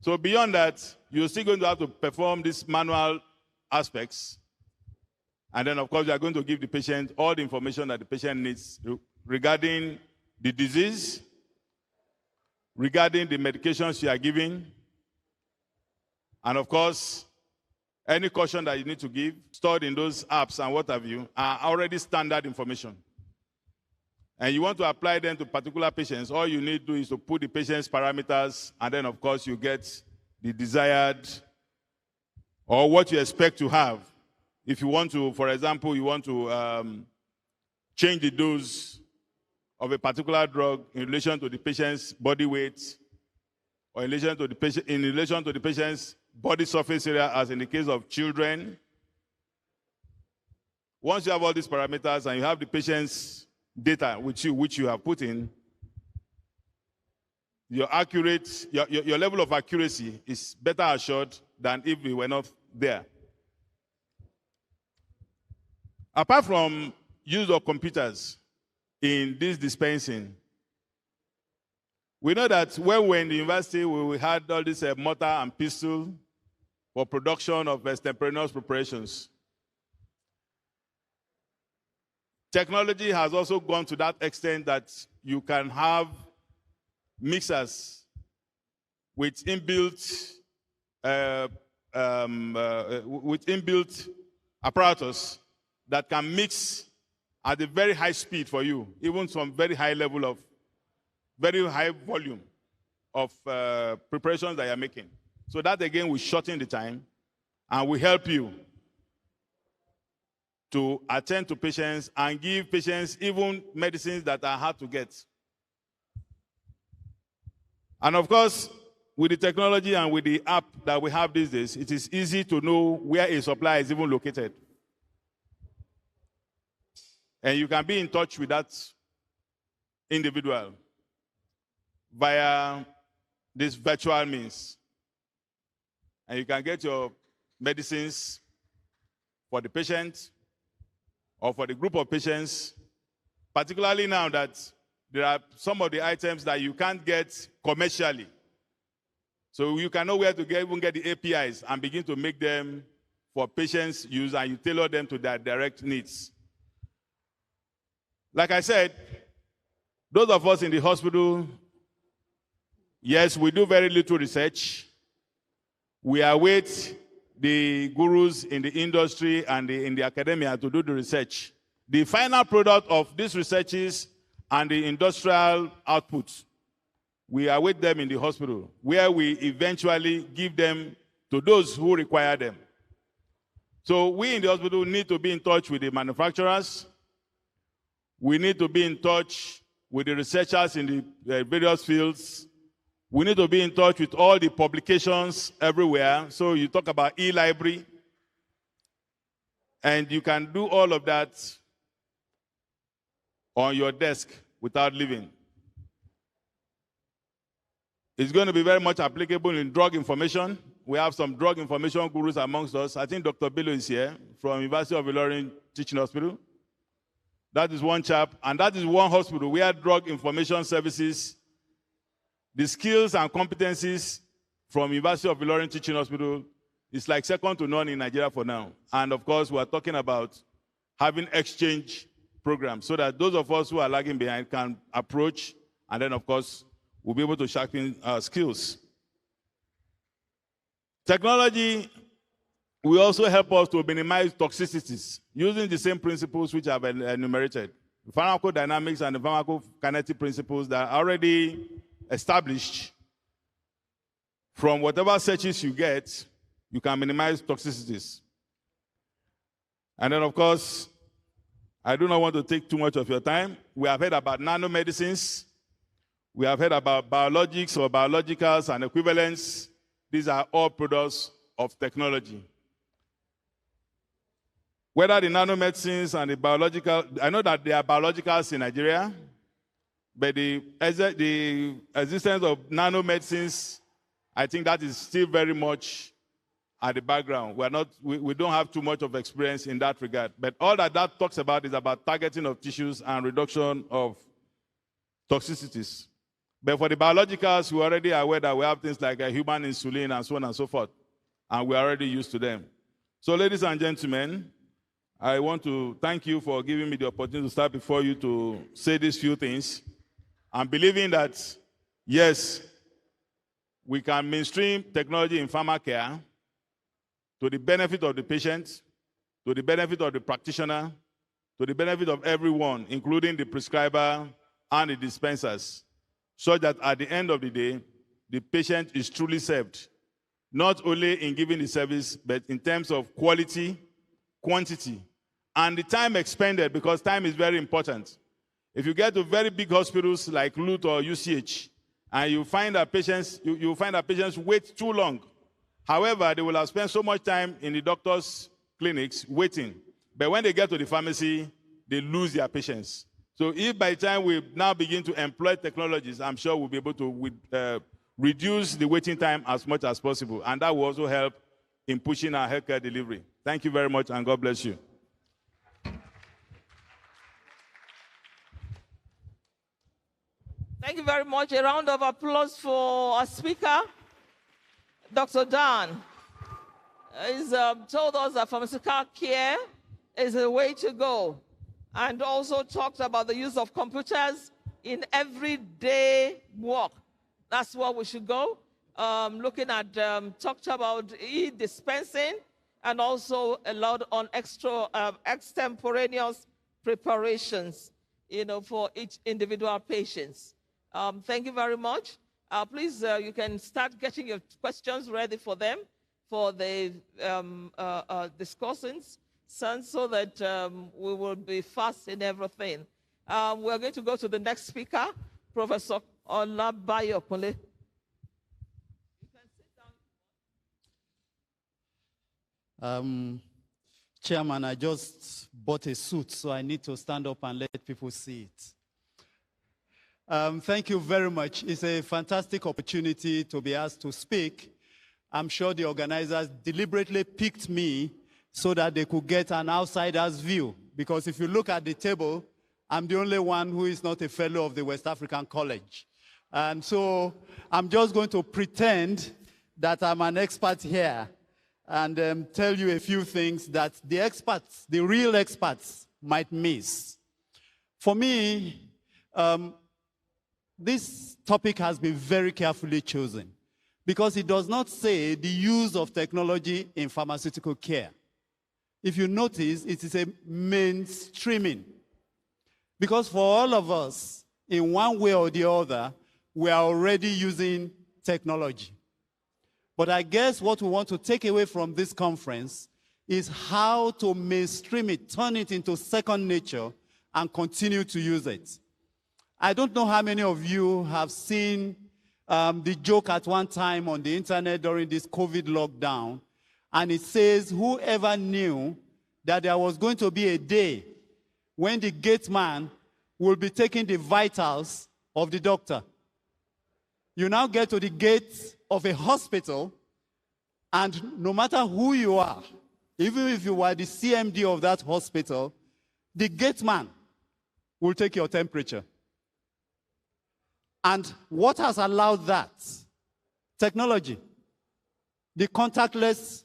So beyond that, you're still going to have to perform these manual aspects. And then, of course, you are going to give the patient all the information that the patient needs regarding the disease, regarding the medications you are giving, and of course, any caution that you need to give, stored in those apps and what have you, are already standard information. And you want to apply them to particular patients, all you need to do is to put the patient's parameters, and then, of course, you get the desired or what you expect to have. If you want to, for example, you want to change the dose of a particular drug in relation to the patient's body weight, or in relation to the patient's body surface area, as in the case of children. Once you have all these parameters and you have the patient's data which you have put in, your level of accuracy is better assured than if we were not there. Apart from use of computers in this dispensing, we know that when we were in the university, we had all this mortar and pestle for production of extemporaneous preparations. Technology has also gone to that extent that you can have mixers with inbuilt apparatus that can mix at a very high speed for you, even some very high level of, very high volume of preparations that you're making. So that again will shorten the time and will help you to attend to patients and give patients even medicines that are hard to get. And of course, with the technology and with the app that we have these days, it is easy to know where a supplier is even located. And you can be in touch with that individual via this virtual means. And you can get your medicines for the patient or for the group of patients, particularly now that there are some of the items that you can't get commercially. So you can know where to even get the APIs and begin to make them for patients' use, and you tailor them to their direct needs. Like I said, those of us in the hospital, yes, we do very little research. We await the gurus in the industry and in the academia to do the research. The final product of these researches and the industrial outputs, we await them in the hospital, where we eventually give them to those who require them. So we in the hospital need to be in touch with the manufacturers. We need to be in touch with the researchers in the various fields. We need to be in touch with all the publications everywhere. So you talk about e-library, and you can do all of that on your desk without leaving. It's going to be very much applicable in drug information. We have some drug information gurus amongst us. I think Dr. Bello is here from University of Ilorin Teaching Hospital. That is one chap, and that is one hospital where drug information services, the skills and competencies from University of Ilorin Teaching Hospital is like second to none in Nigeria for now. And of course, we are talking about having exchange programs so that those of us who are lagging behind can approach, and then of course, we'll be able to sharpen our skills. Technology will also help us to minimize toxicities using the same principles which I've enumerated. The pharmacodynamics and the pharmacokinetic principles that are already established. From whatever searches you get, you can minimize toxicities. And then, of course, I do not want to take too much of your time. We have heard about nanomedicines. We have heard about biologics or biologicals and equivalents. These are all products of technology. Whether the nanomedicines and the biological, I know that there are biologicals in Nigeria, but the existence of nanomedicines, I think that is still very much at the background. We don't have too much of experience in that regard. But all that talks about is about targeting of tissues and reduction of toxicities. But for the biologicals, we're already aware that we have things like human insulin and so on and so forth, and we're already used to them. So ladies and gentlemen, I want to thank you for giving me the opportunity to start before you to say these few things. I'm believing that, yes, we can mainstream technology in pharma care to the benefit of the patient, to the benefit of the practitioner, to the benefit of everyone, including the prescriber and the dispensers, so that at the end of the day, the patient is truly served, not only in giving the service, but in terms of quality, quantity, and the time expended, because time is very important. If you get to very big hospitals like LUT or UCH, and you find that patients wait too long. However, they will have spent so much time in the doctor's clinics waiting. But when they get to the pharmacy, they lose their patients. So if by the time we now begin to employ technologies, I'm sure we'll be able to reduce the waiting time as much as possible. And that will also help in pushing our healthcare delivery. Thank you very much, and God bless you. Thank you very much. A round of applause for our speaker, Dr. Dan. He's told us that pharmaceutical care is the way to go, and also talked about the use of computers in everyday work. That's where we should go. Looking at, talked about e-dispensing, and also a lot on extemporaneous preparations, for each individual patients. Thank you very much. Please, you can start getting your questions ready for them, for the discussants, so that we will be fast in everything. We're going to go to the next speaker, Professor Olabayo Kunle. You can sit down. Chairman, I just bought a suit, so I need to stand up and let people see it. Thank you very much. It's a fantastic opportunity to be asked to speak. I'm sure the organizers deliberately picked me so that they could get an outsider's view. Because if you look at the table, I'm the only one who is not a fellow of the West African College. And so I'm just going to pretend that I'm an expert here and tell you a few things that the experts, the real experts, might miss. For me, this topic has been very carefully chosen because it does not say the use of technology in pharmaceutical care. If you notice, it is a mainstreaming. Because for all of us, in one way or the other, we are already using technology. But I guess what we want to take away from this conference is how to mainstream it, turn it into second nature, and continue to use it. I don't know how many of you have seen the joke at one time on the internet during this COVID lockdown, and it says, whoever knew that there was going to be a day when the gate man will be taking the vitals of the doctor. You now get to the gate of a hospital, and no matter who you are, even if you were the CMD of that hospital, the gate man will take your temperature. And what has allowed that? Technology. The contactless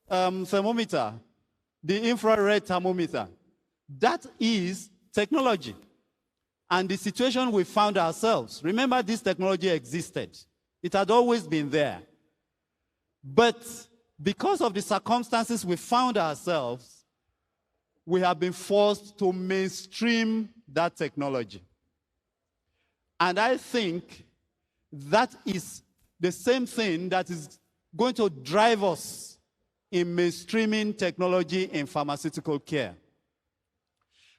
thermometer, the infrared thermometer. That is technology. And the situation we found ourselves, remember this technology existed. It had always been there. But because of the circumstances we found ourselves, we have been forced to mainstream that technology. And I think that is the same thing that is going to drive us in mainstreaming technology in pharmaceutical care.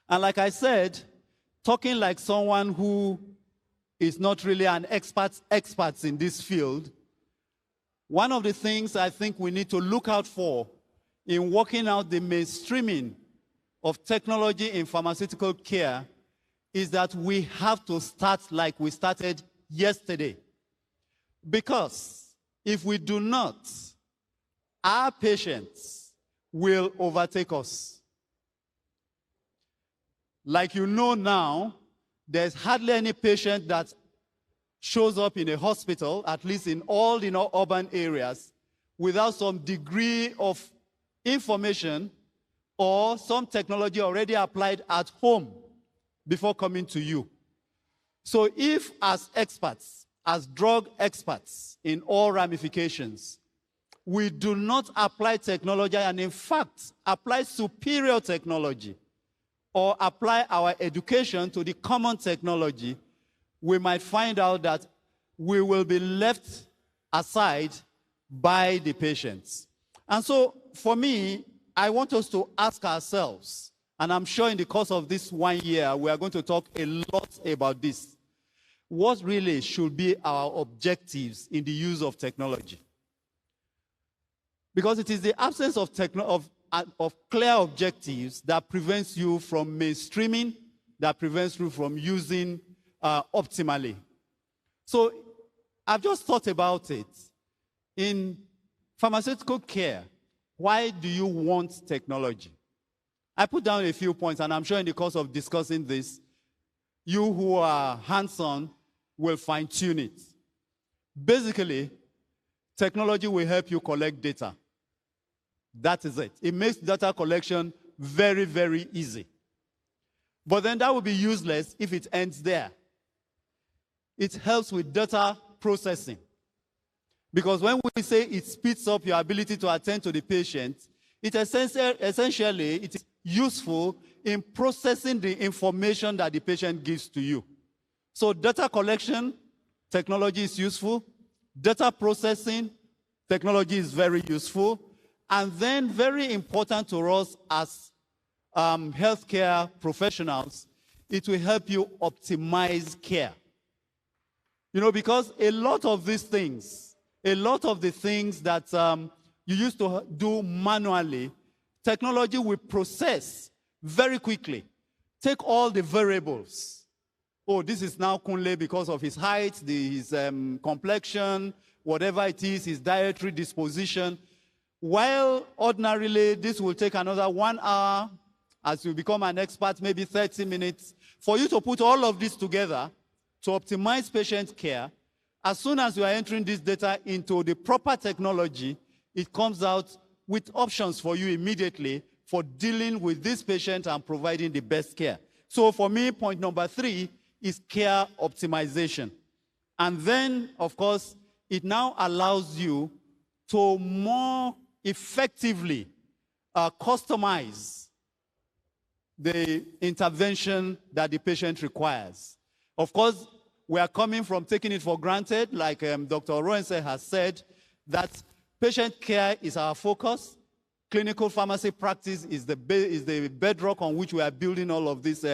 And like I said, talking like someone who is not really an expert in this field, one of the things I think we need to look out for in working out the mainstreaming of technology in pharmaceutical care is that we have to start like we started yesterday. Because if we do not, our patients will overtake us. Like you know now, there's hardly any patient that shows up in a hospital, at least in all urban areas, without some degree of information or some technology already applied at home before coming to you. So if as experts, as drug experts in all ramifications, we do not apply technology and in fact apply superior technology or apply our education to the common technology, we might find out that we will be left aside by the patients. And so for me, I want us to ask ourselves, and I'm sure in the course of this 1 year, we are going to talk a lot about this. What really should be our objectives in the use of technology? Because it is the absence of clear objectives that prevents you from mainstreaming, that prevents you from using optimally. So I've just thought about it. In pharmaceutical care, why do you want technology? I put down a few points, and I'm sure in the course of discussing this, you who are hands-on will fine-tune it. Basically, technology will help you collect data. That is it. It makes data collection very, very easy. But then that will be useless if it ends there. It helps with data processing. Because when we say it speeds up your ability to attend to the patient, it essentially it is useful in processing the information that the patient gives to you. So data collection, technology is useful. Data processing, technology is very useful. And then very important to us as healthcare professionals, it will help you optimize care. You know, because a lot of these things, a lot of the things that you used to do manually, technology will process very quickly. Take all the variables. Oh, this is now Kunle because of his height, his complexion, whatever it is, his dietary disposition. While ordinarily this will take another 1 hour, as you become an expert, maybe 30 minutes, for you to put all of this together to optimize patient care. As soon as you are entering this data into the proper technology, it comes out with options for you immediately for dealing with this patient and providing the best care. So for me, point number 3 is care optimization. And then, of course, it now allows you to more effectively customize the intervention that the patient requires. Of course, we are coming from taking it for granted, like Dr. Roense has said, that patient care is our focus. Clinical pharmacy practice is the bedrock on which we are building all of this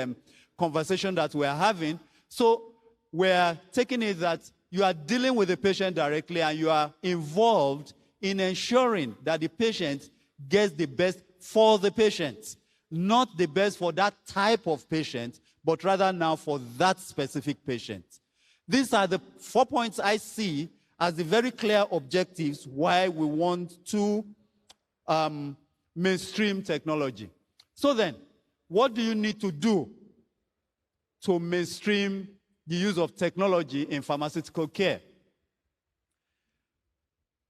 conversation that we are having. So we are taking it that you are dealing with the patient directly and you are involved in ensuring that the patient gets the best for the patient. Not the best for that type of patient, but rather now for that specific patient. These are the 4 points I see as the very clear objectives why we want to mainstream technology. So then, what do you need to do to mainstream the use of technology in pharmaceutical care?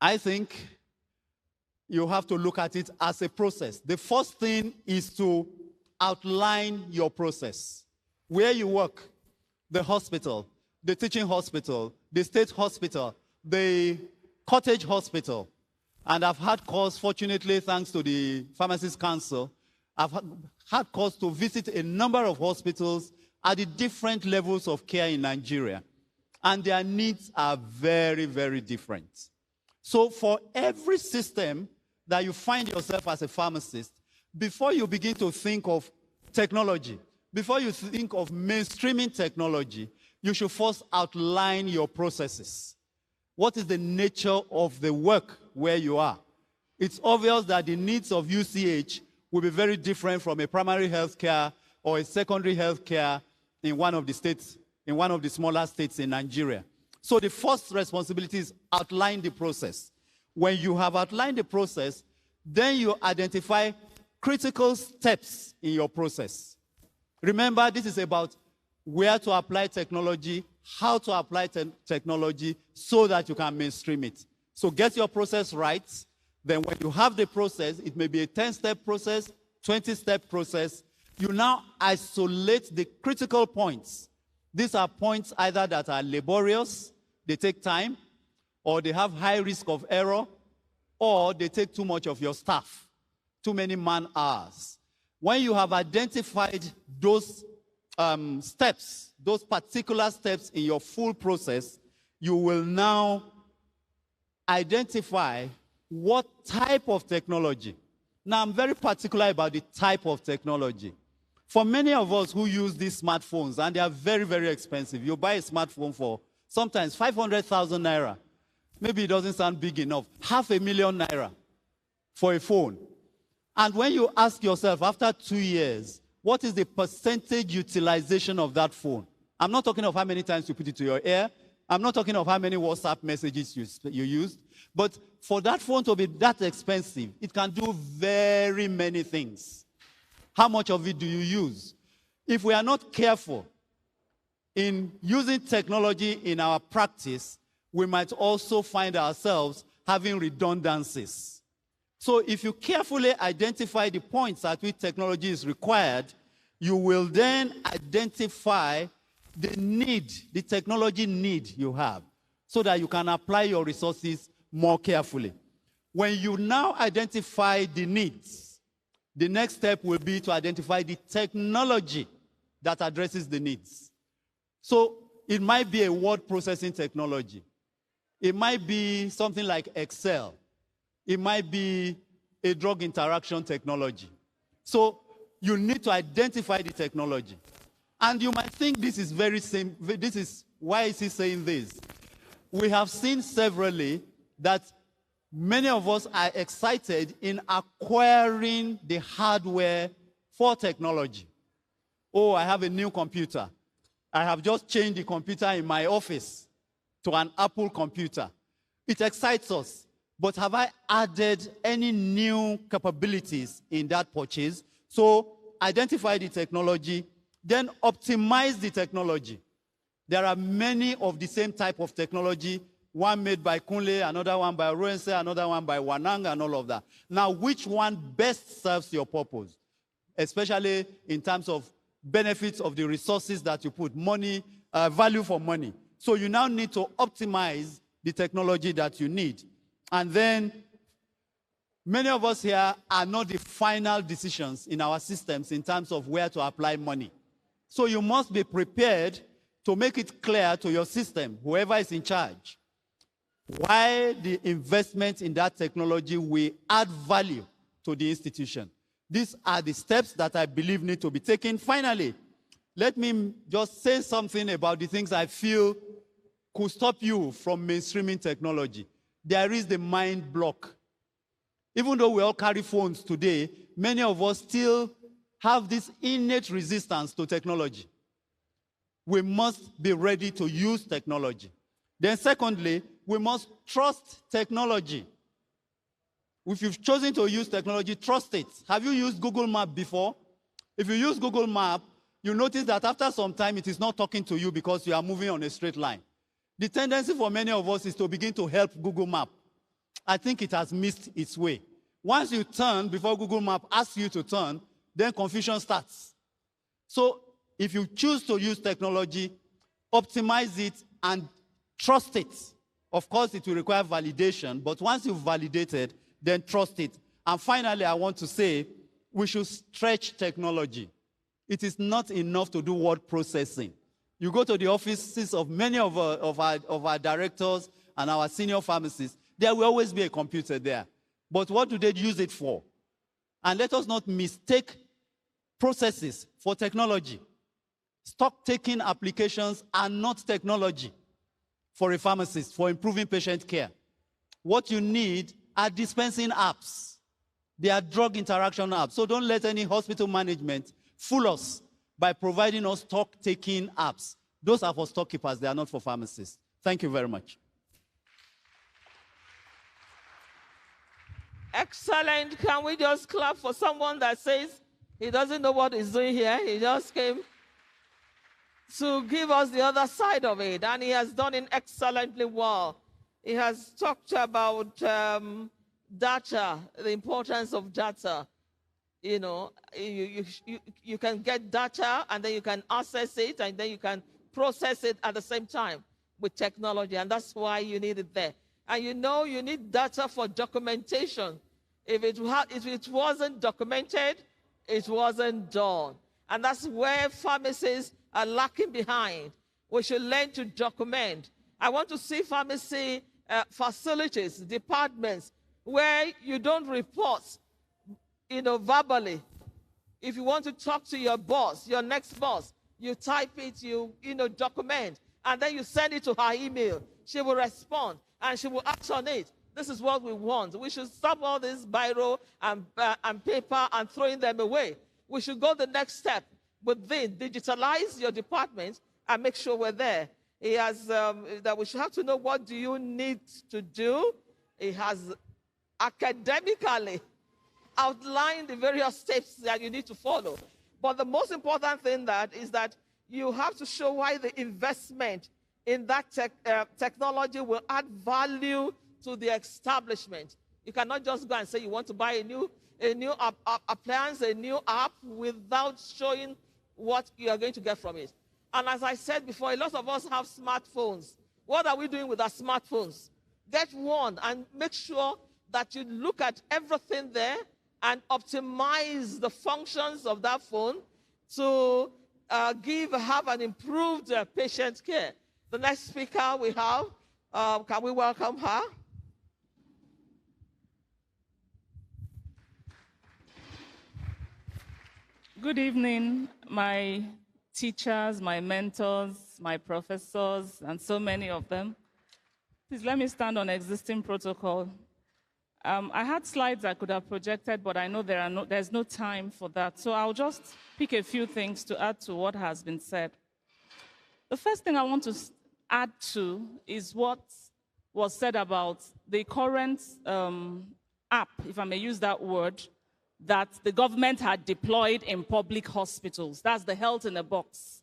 I think you have to look at it as a process. The first thing is to outline your process. Where you work, the hospital, the teaching hospital, the state hospital, the cottage hospital. And I've had calls, fortunately, thanks to the Pharmacists Council, I've had calls to visit a number of hospitals at the different levels of care in Nigeria. And their needs are very, very different. So for every system that you find yourself as a pharmacist, before you begin to think of technology, before you think of mainstreaming technology, you should first outline your processes. What is the nature of the work where you are? It's obvious that the needs of UCH will be very different from a primary health care or a secondary health care in one of the states, in one of the smaller states in Nigeria. So the first responsibility is outline the process. When you have outlined the process, then you identify critical steps in your process. Remember, this is about where to apply technology, how to apply technology so that you can mainstream it. So get your process right. Then when you have the process, it may be a 10-step process, 20-step process. You now isolate the critical points. These are points either that are laborious, they take time, or they have high risk of error, or they take too much of your staff, too many man-hours. When you have identified those steps, those particular steps in your full process, you will now identify what type of technology. Now, I'm very particular about the type of technology. For many of us who use these smartphones, and they are very, very expensive, you buy a smartphone for sometimes 500,000 naira. Maybe it doesn't sound big enough. 500,000 naira for a phone. And when you ask yourself, after 2 years, what is the percentage utilization of that phone? I'm not talking of how many times you put it to your ear. I'm not talking of how many WhatsApp messages you used. But for that phone to be that expensive, it can do very many things. How much of it do you use? If we are not careful in using technology in our practice, we might also find ourselves having redundancies. So if you carefully identify the points at which technology is required, you will then identify the need, the technology need you have, so that you can apply your resources more carefully. When you now identify the needs, the next step will be to identify the technology that addresses the needs. So it might be a word processing technology. It might be something like Excel. It might be a drug interaction technology. So you need to identify the technology. And you might think this is very simple. This is, why is he saying this? We have seen severally that many of us are excited in acquiring the hardware for technology. Oh, I have a new computer. I have just changed the computer in my office to an Apple computer. It excites us. But have I added any new capabilities in that purchase? So identify the technology, then optimize the technology. There are many of the same type of technology, one made by Kunle, another one by Roense, another one by Wanang, and all of that. Now, which one best serves your purpose? Especially in terms of benefits of the resources that you put, money, value for money. So you now need to optimize the technology that you need. And then many of us here are not the final decisions in our systems in terms of where to apply money. So you must be prepared to make it clear to your system, whoever is in charge, why the investment in that technology will add value to the institution. These are the steps that I believe need to be taken. Finally, let me just say something about the things I feel could stop you from mainstreaming technology. There is the mind block. Even though we all carry phones today, many of us still have this innate resistance to technology. We must be ready to use technology. Then secondly, we must trust technology. If you've chosen to use technology, trust it. Have you used Google Maps before? If you use Google Maps, you notice that after some time, it is not talking to you because you are moving on a straight line. The tendency for many of us is to begin to help Google Maps. I think it has missed its way. Once you turn, before Google Maps asks you to turn, then confusion starts. So if you choose to use technology, optimize it and trust it. Of course, it will require validation, but once you've validated, then trust it. And finally, I want to say, we should stretch technology. It is not enough to do word processing. You go to the offices of many of our directors and our senior pharmacists, there will always be a computer there. But what do they use it for? And let us not mistake processes for technology. Stock-taking applications are not technology for a pharmacist, for improving patient care. What you need are dispensing apps. They are drug interaction apps. So don't let any hospital management fool us by providing us stock-taking apps. Those are for stockkeepers. They are not for pharmacists. Thank you very much. Excellent. Can we just clap for someone that says he doesn't know what he's doing here? He just came. to give us the other side of it, and he has done it excellently well. He has talked about data, the importance of data. You know, you can get data, and then you can access it, and then you can process it at the same time with technology, and that's why you need it there. And you know, you need data for documentation. If it wasn't documented, it wasn't done. And that's where pharmacists are lacking behind. We should learn to document. I want to see pharmacy facilities, departments, where you don't report, verbally. If you want to talk to your boss, your next boss, you type it, you document, and then you send it to her email. She will respond, and she will act on it. This is what we want. We should stop all this biro and paper and throwing them away. We should go the next step within, digitalize your department and make sure we're there. He has, that we should have to know, what do you need to do? He has academically outlined the various steps that you need to follow. But the most important thing is that you have to show why the investment in that technology will add value to the establishment. You cannot just go and say you want to buy a new appliance, a new app, without showing what you are going to get from it. And as I said before, a lot of us have smartphones. What are we doing with our smartphones? Get one and make sure that you look at everything there and optimize the functions of that phone to have an improved patient care. The next speaker we have, can we welcome her? Good evening, my teachers, my mentors, my professors, and so many of them. Please let me stand on existing protocol. I had slides I could have projected, but I know there's no time for that. So I'll just pick a few things to add to what has been said. The first thing I want to add to is what was said about the current app, if I may use that word, that the government had deployed in public hospitals. That's the Health in a Box.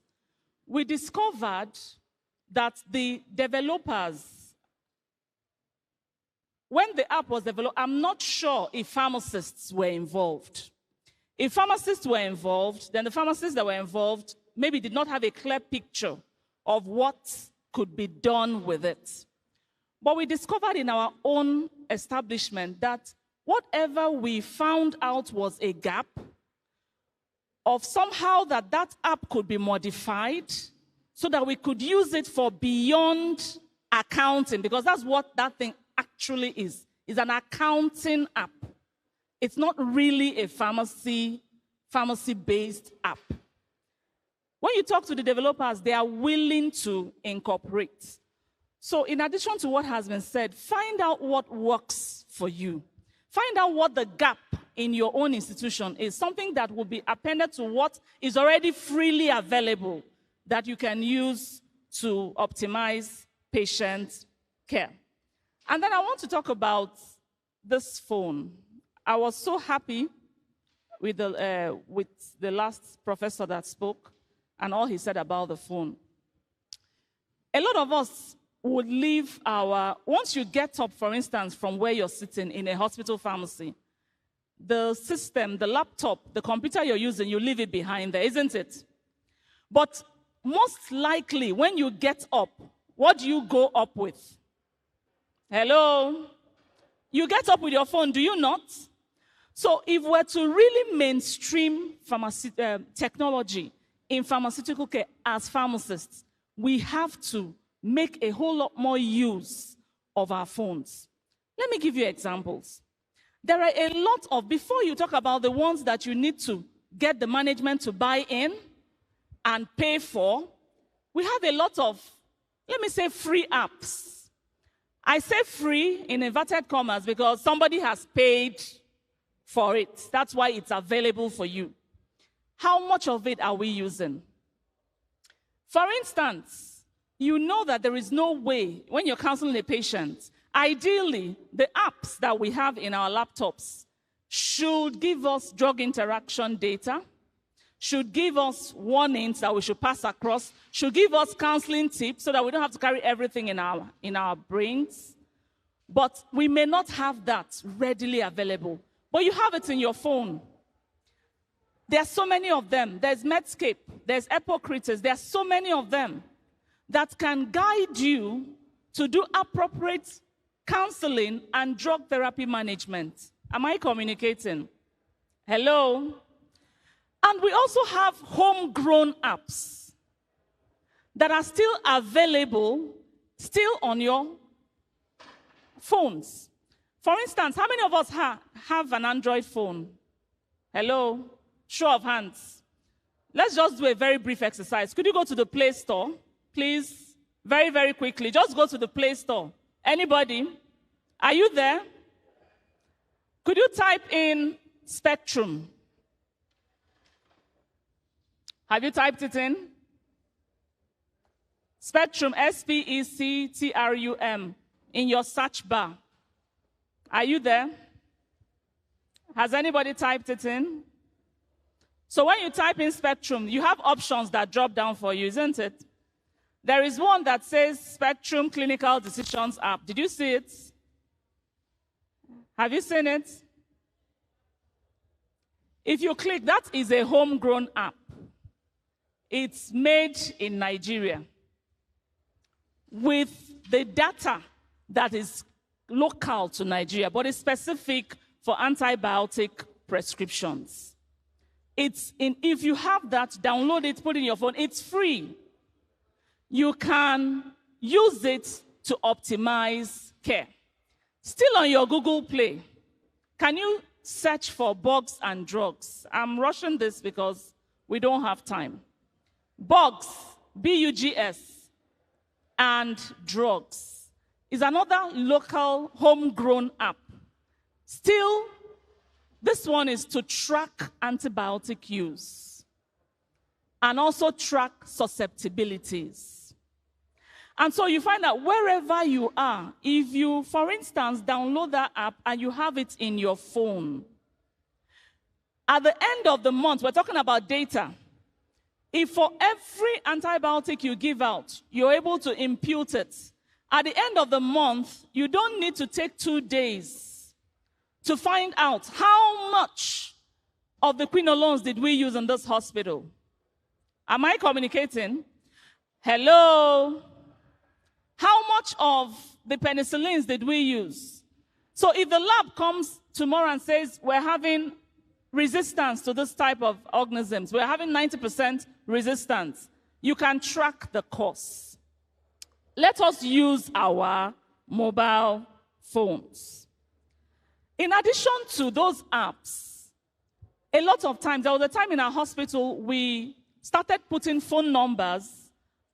We discovered that the developers, when the app was developed, I'm not sure if pharmacists were involved. If pharmacists were involved, then the pharmacists that were involved maybe did not have a clear picture of what could be done with it. But we discovered in our own establishment that whatever we found out was a gap, of somehow that app could be modified so that we could use it for beyond accounting, because that's what that thing actually is an accounting app. It's not really a pharmacy-based app. When you talk to the developers, they are willing to incorporate. So in addition to what has been said, find out what works for you. Find out what the gap in your own institution is, something that will be appended to what is already freely available that you can use to optimize patient care. And then I want to talk about this phone. I was so happy with the last professor that spoke and all he said about the phone. A lot of us would leave once you get up, for instance, from where you're sitting in a hospital pharmacy, the system, the laptop, the computer you're using, you leave it behind there, isn't it? But most likely, when you get up, what do you go up with? Hello? You get up with your phone, do you not? So if we're to really mainstream technology in pharmaceutical care as pharmacists, we have to make a whole lot more use of our phones. Let me give you examples. There are a lot of, before you talk about the ones that you need to get the management to buy in and pay for, we have a lot of, let me say, free apps. I say free in inverted commas because somebody has paid for it. That's why it's available for you. How much of it are we using? For instance, you know that there is no way, when you're counseling a patient, ideally, the apps that we have in our laptops should give us drug interaction data, should give us warnings that we should pass across, should give us counseling tips so that we don't have to carry everything in our brains. But we may not have that readily available. But you have it in your phone. There are so many of them. There's Medscape, there's Epocrates, there are so many of them that can guide you to do appropriate counseling and drug therapy management. Am I communicating? Hello? And we also have homegrown apps that are still available, still on your phones. For instance, how many of us have an Android phone? Hello? Show of hands. Let's just do a very brief exercise. Could you go to the Play Store, please? Very, very quickly. Just go to the Play Store. Anybody? Are you there? Could you type in Spectrum? Have you typed it in? Spectrum, S-P-E-C-T-R-U-M, in your search bar. Are you there? Has anybody typed it in? So when you type in Spectrum, you have options that drop down for you, isn't it? There is one that says Spectrum Clinical Decisions app. Did you see it? Have you seen it? If you click, that is a homegrown app. It's made in Nigeria with the data that is local to Nigeria, but it's specific for antibiotic prescriptions. If you have that, download it, put it in your phone. It's free. You can use it to optimize care. Still on your Google Play, can you search for bugs and drugs? I'm rushing this because we don't have time. Bugs, B-U-G-S, and drugs is another local homegrown app. Still, this one is to track antibiotic use and also track susceptibilities. And so you find that wherever you are, if you, for instance, download that app and you have it in your phone, at the end of the month, we're talking about data. If for every antibiotic you give out, you're able to impute it, at the end of the month, you don't need to take 2 days to find out how much of the quinolones did we use in this hospital. Am I communicating? Hello? How much of the penicillins did we use? So if the lab comes tomorrow and says, we're having resistance to this type of organisms, we're having 90% resistance, you can track the course. Let us use our mobile phones. In addition to those apps, a lot of times, there was a time in our hospital, we started putting phone numbers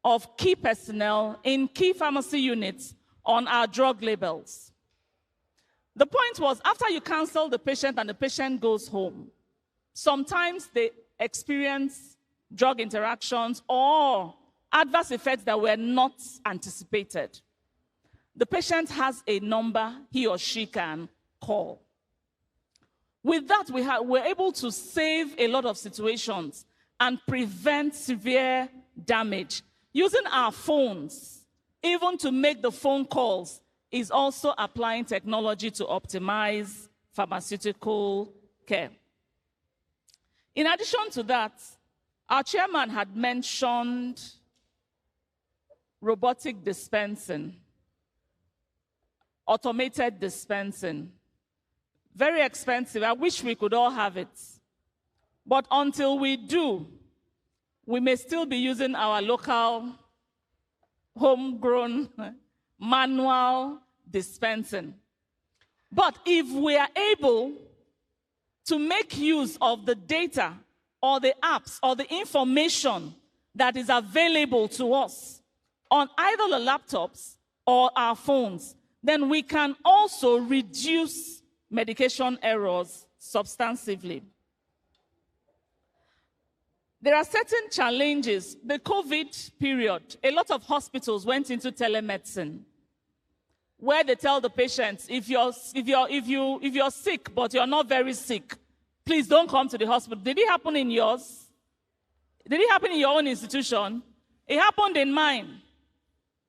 of key personnel in key pharmacy units on our drug labels. The point was, after you counsel the patient and the patient goes home, sometimes they experience drug interactions or adverse effects that were not anticipated. The patient has a number he or she can call. With that, we're able to save a lot of situations and prevent severe damage. Using our phones, even to make the phone calls, is also applying technology to optimize pharmaceutical care. In addition to that, our chairman had mentioned robotic dispensing, automated dispensing. Very expensive. I wish we could all have it. But until we do, we may still be using our local, homegrown, manual dispensing. But if we are able to make use of the data or the apps or the information that is available to us on either the laptops or our phones, then we can also reduce medication errors substantively. There are certain challenges. The COVID period, a lot of hospitals went into telemedicine, where they tell the patients, if you're sick but you're not very sick, please don't come to the hospital. Did it happen in yours? Did it happen in your own institution? It happened in mine.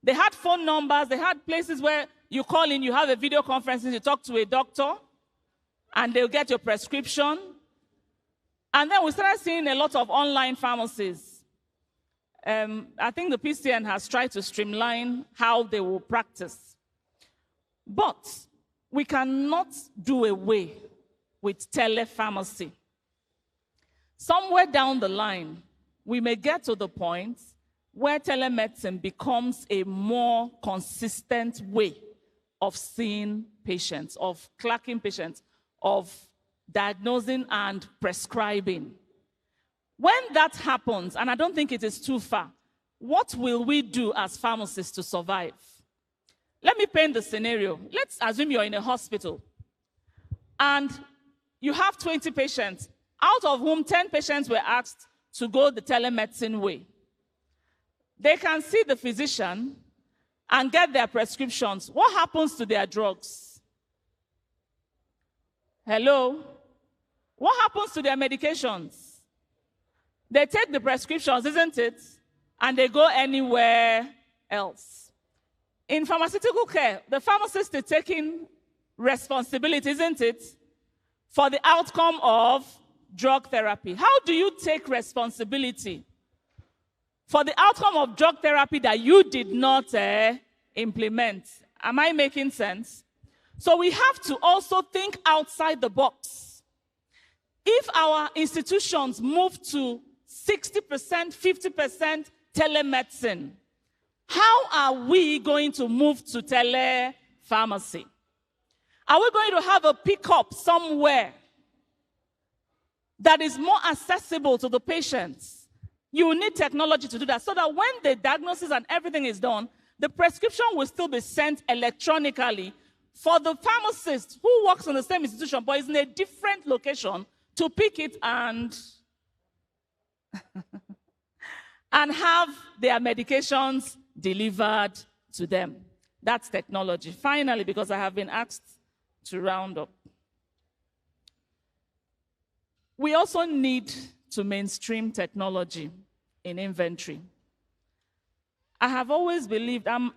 They had phone numbers. They had places where you call in, you have a video conference, you talk to a doctor, and they'll get your prescription. And then we started seeing a lot of online pharmacies. I think the PCN has tried to streamline how they will practice. But we cannot do away with telepharmacy. Somewhere down the line, we may get to the point where telemedicine becomes a more consistent way of seeing patients, of clerking patients, of diagnosing and prescribing. When that happens, and I don't think it is too far, what will we do as pharmacists to survive? Let me paint the scenario. Let's assume you're in a hospital and you have 20 patients, out of whom 10 patients were asked to go the telemedicine way. They can see the physician and get their prescriptions. What happens to their drugs? Hello? What happens to their medications? They take the prescriptions, isn't it? And they go anywhere else. In pharmaceutical care, the pharmacist is taking responsibility, isn't it, for the outcome of drug therapy. How do you take responsibility for the outcome of drug therapy that you did not implement? Am I making sense? So we have to also think outside the box. If our institutions move to 60%, 50% telemedicine, how are we going to move to telepharmacy? Are we going to have a pickup somewhere that is more accessible to the patients? You need technology to do that so that when the diagnosis and everything is done, the prescription will still be sent electronically for the pharmacist who works in the same institution but is in a different location to pick it and and have their medications delivered to them. That's technology. Finally, because I have been asked to round up, we also need to mainstream technology in inventory. I have always believed, I'm